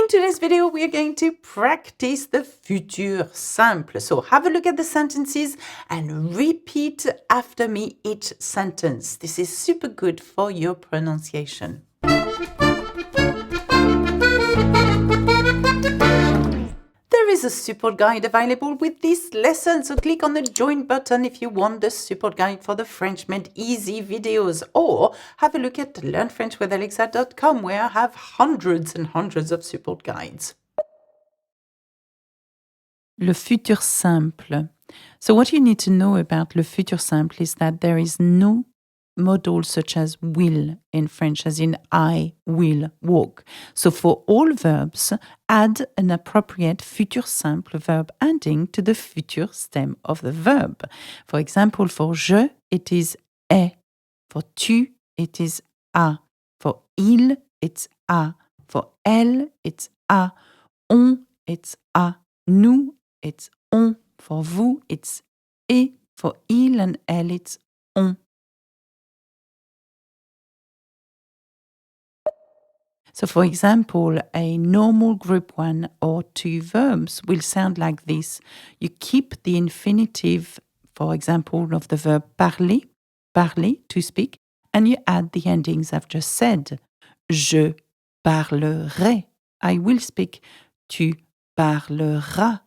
today's video, we are going to practice the futur simple. So have a look at the sentences and repeat after me each sentence. This is super good for your pronunciation. There is a support guide available with this lesson, so click on the join button if you want the support guide for the French Made Easy videos, or have a look at learnfrenchwithalexa.com where I have hundreds and hundreds of support guides. Le futur simple. So what you need to know about le futur simple is that there is no modal such as will in French, as in I will walk. So for all verbs, add an appropriate futur simple verb ending to the futur stem of the verb. For example, for je, it is est. For tu, it is a. For il, it's a. For elle, it's a. On, it's a. Nous, it's on. For vous, it's et. For il and elle, it's on. So, for example, a normal group 1 or 2 verbs will sound like this. You keep the infinitive, for example, of the verb parler, parler, to speak, and you add the endings I've just said. Je parlerai, I will speak. Tu parleras,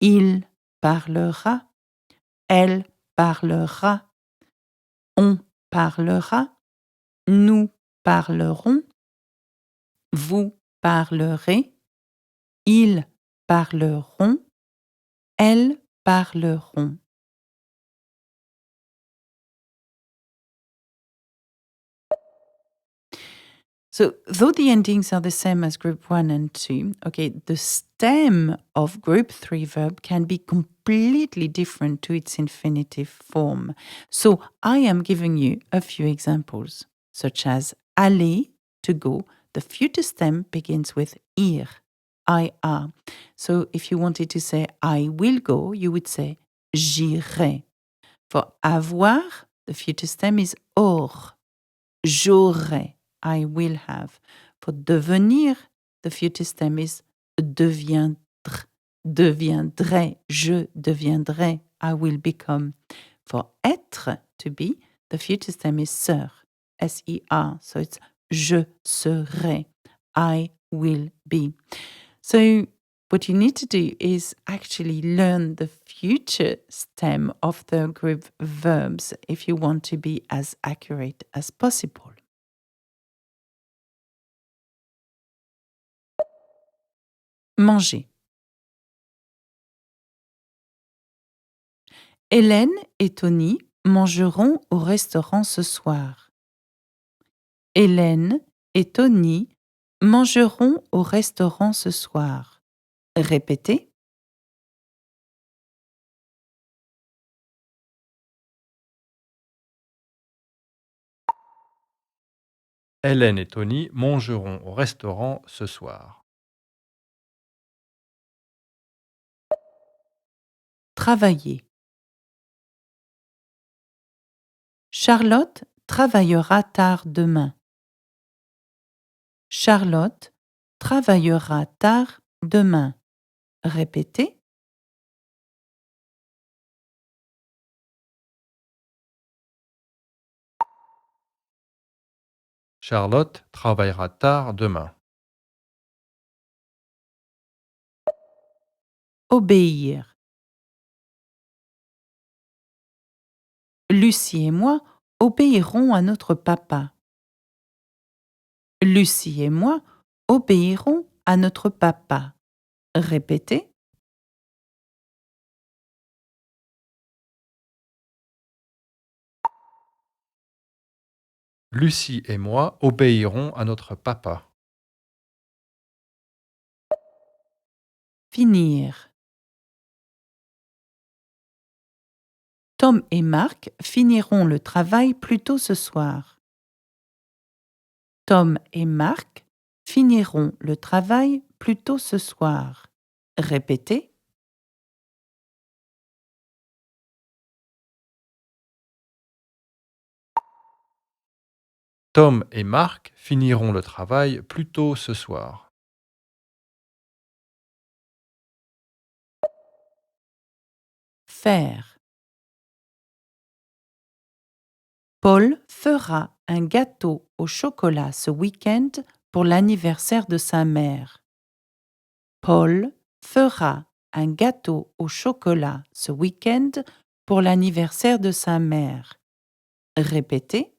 il parlera, elle parlera, on parlera, nous parlerons, vous parlerez, ils parleront, elles parleront. So, though the endings are the same as group 1 and 2, okay, the stem of group 3 verb can be completely different to its infinitive form. So, I am giving you a few examples, such as aller, to go. The future stem begins with ir, ir. So, if you wanted to say I will go, you would say j'irai. For avoir, the future stem is or, j'aurai. I will have. For devenir, the future stem is deviendrai, deviendrai, je deviendrai, I will become. For être, to be, the future stem is ser, S-E-R, so it's je serai, I will be. So what you need to do is actually learn the future stem of the group verbs if you want to be as accurate as possible. Manger. Hélène et Tony mangeront au restaurant ce soir. Hélène et Tony mangeront au restaurant ce soir. Répétez. Hélène et Tony mangeront au restaurant ce soir. Travailler. Charlotte travaillera tard demain. Charlotte travaillera tard demain. Répétez. Charlotte travaillera tard demain. Obéir. Lucie et moi obéirons à notre papa. Lucie et moi obéirons à notre papa. Répétez. Lucie et moi obéirons à notre papa. Finir. Tom et Marc finiront le travail plus tôt ce soir. Tom et Marc finiront le travail plus tôt ce soir. Répétez. Tom et Marc finiront le travail plus tôt ce soir. Faire. Paul fera un gâteau au chocolat ce week-end pour l'anniversaire de sa mère. Paul fera un gâteau au chocolat ce week-end pour l'anniversaire de sa mère. Répétez.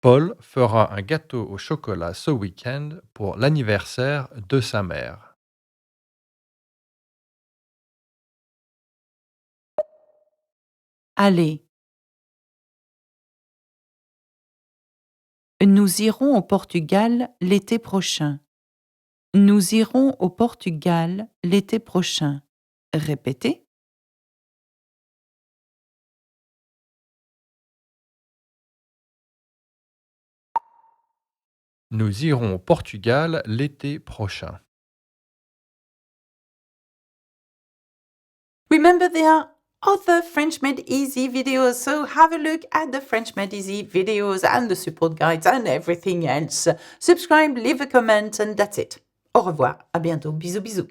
Paul fera un gâteau au chocolat ce week-end pour l'anniversaire de sa mère. Allez. Nous irons au Portugal l'été prochain. Nous irons au Portugal l'été prochain. Répétez. Nous irons au Portugal l'été prochain. Remember, there are other French Made Easy videos, so have a look at the French Made Easy videos and the support guides and everything else. Subscribe, leave a comment, and that's it. Au revoir, à bientôt, bisous bisous.